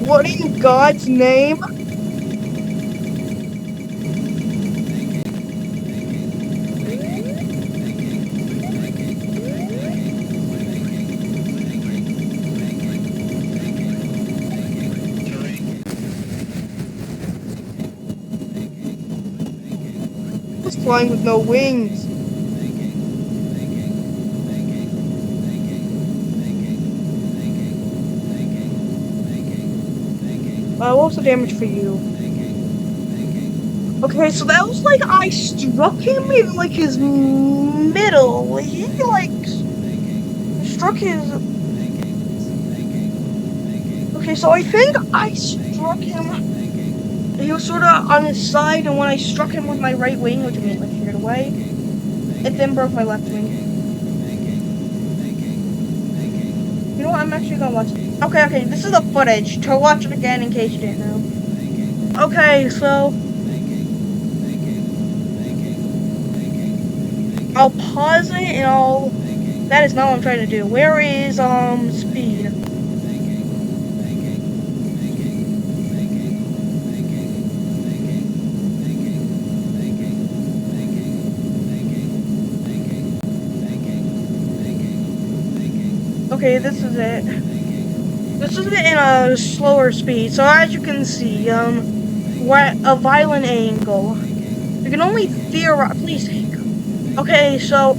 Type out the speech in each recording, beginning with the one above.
What in God's name? Just flying with no wings. What was the damage for you? Okay, so that was like I struck him in like his middle. He like struck his. Okay, so I think I struck him. He was sort of on his side, and when I struck him with my right wing, which immediately sheared away, it then broke my left wing. You know what? I'm actually gonna watch it. Okay, this is the footage. To watch it again in case you didn't know. Okay, so I'll pause it and I'll. That is not what I'm trying to do. Where is speed? Okay, this is it. This is it in a slower speed. So as you can see, we're at a violent angle. You can only theorize. Please. Okay, so.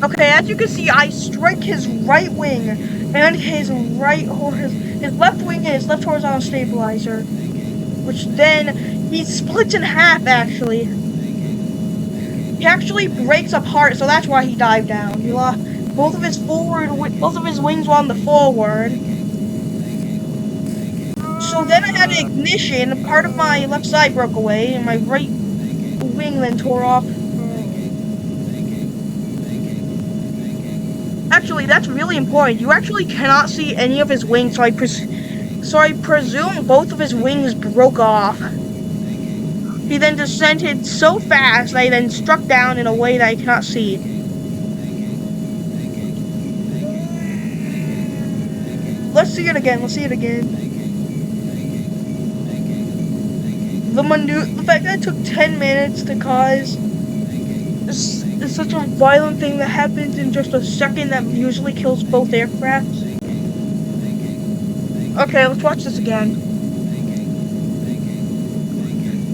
Okay, as you can see, I strike his right wing and his left wing and his left horizontal stabilizer, which then he splits in half. Actually, he actually breaks apart, so that's why he dived down. He lost both of his wings were on the forward. So then I had ignition. Part of my left side broke away, and my right wing then tore off. Actually, that's really important. You actually cannot see any of his wings, so I presume both of his wings broke off. He then descended so fast, I then struck down in a way that I cannot see. Let's see it again. The fact that it took 10 minutes to cause is such a violent thing that happens in just a second that usually kills both aircrafts. Okay, let's watch this again.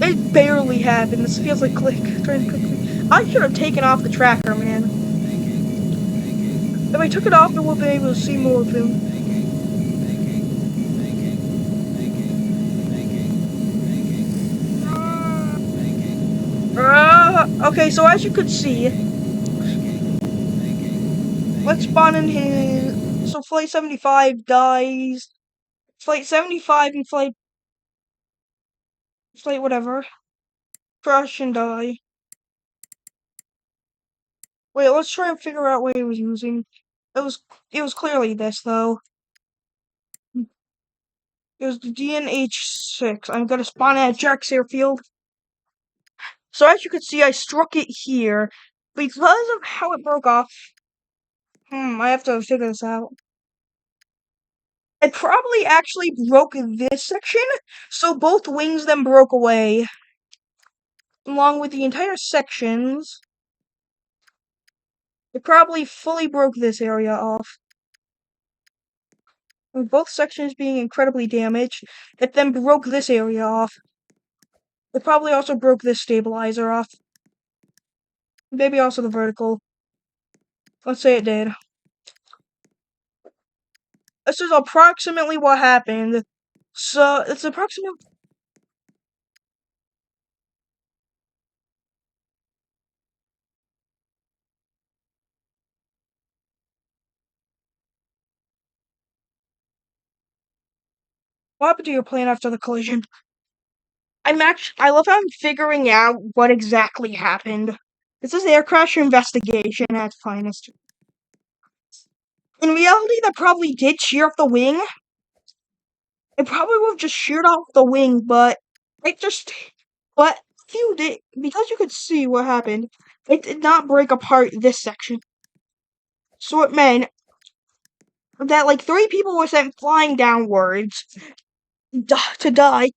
It barely happened. This feels like trying to click. I should have taken off the tracker, man. If I took it off, I would be able to see more of him. Okay, so as you could see, let's spawn in his. So Flight 75 dies. Flight 75 and Flight whatever crash and die. Wait, let's try and figure out what he was using. It was clearly this though. It was the DNH-6. I'm gonna spawn at Jack's airfield. So as you can see, I struck it here because of how it broke off. I have to figure this out. It probably actually broke this section, so both wings then broke away, along with the entire sections. It probably fully broke this area off. With both sections being incredibly damaged, it then broke this area off. It probably also broke this stabilizer off. Maybe also the vertical. Let's say it did. This is approximately what happened. So, it's approximately... What happened to your plane after the collision? I love how I'm figuring out what exactly happened. This is air crash investigation at its finest. In reality, that probably did shear off the wing. It probably would have just sheared off the wing, but it just... But you did... Because you could see what happened, it did not break apart this section. So it meant that like 3 people were sent flying downwards to die.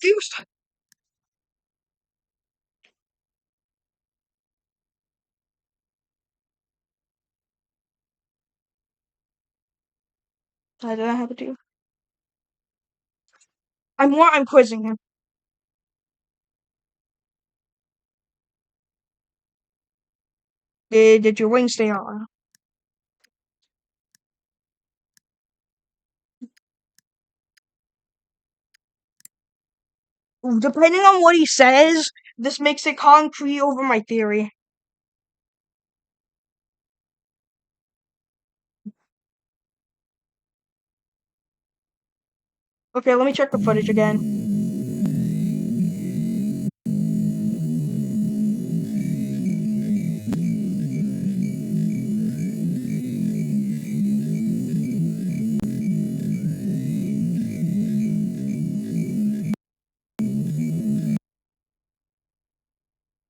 I don't have to. I'm quizzing him. Did your wings stay on? Depending on what he says, this makes it concrete over my theory. Okay, let me check the footage again.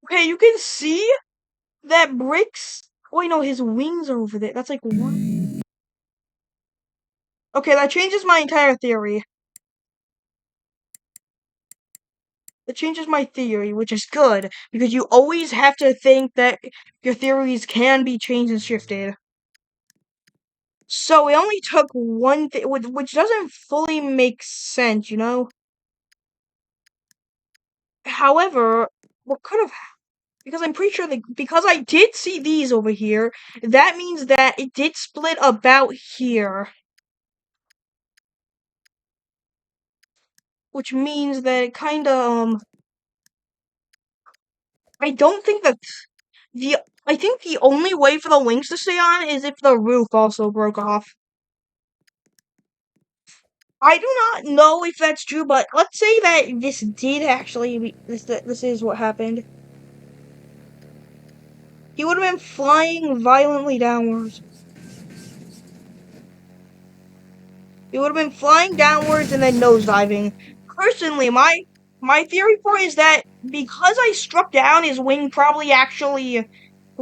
Okay, you can see that Bricks. Wait, no, his wings are over there. That's like one. Okay, that changes my entire theory. It changes my theory, which is good, because you always have to think that your theories can be changed and shifted. So it only took one thing, which doesn't fully make sense, you know? However, what could have, because I'm pretty sure that, because I did see these over here, that means that it did split about here. Which means that it kinda, I don't think that the, I think the only way for the wings to stay on is if the roof also broke off. I do not know if that's true, but let's say that this did actually be, this is what happened. He would have been flying violently downwards. He would have been flying downwards and then nosediving. Personally, my theory for it is that because I struck down, his wing probably actually,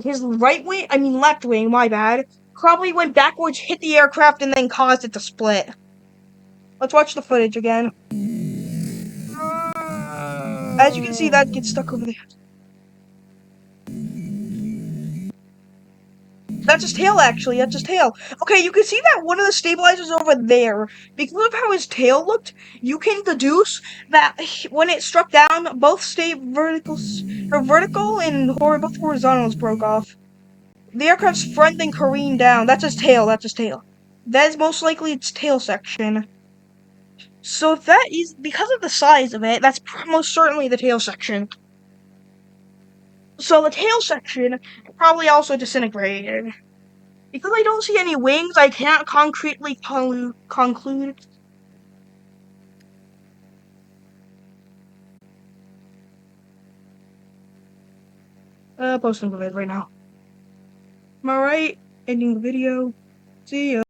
his right wing, I mean left wing, my bad, probably went backwards, hit the aircraft, and then caused it to split. Let's watch the footage again. As you can see, that gets stuck over there. That's his tail, actually. That's his tail. Okay, you can see that one of the stabilizers over there. Because of how his tail looked, you can deduce that when it struck down, both vertical and both horizontals broke off. The aircraft's front then careened down. That's his tail. That's his tail. That is most likely its tail section. So if that is because of the size of it, that's most certainly the tail section. So the tail section probably also disintegrated. Because I don't see any wings, I can't concretely conclude. Posting the vid right now. Am I right? Ending the video. See ya.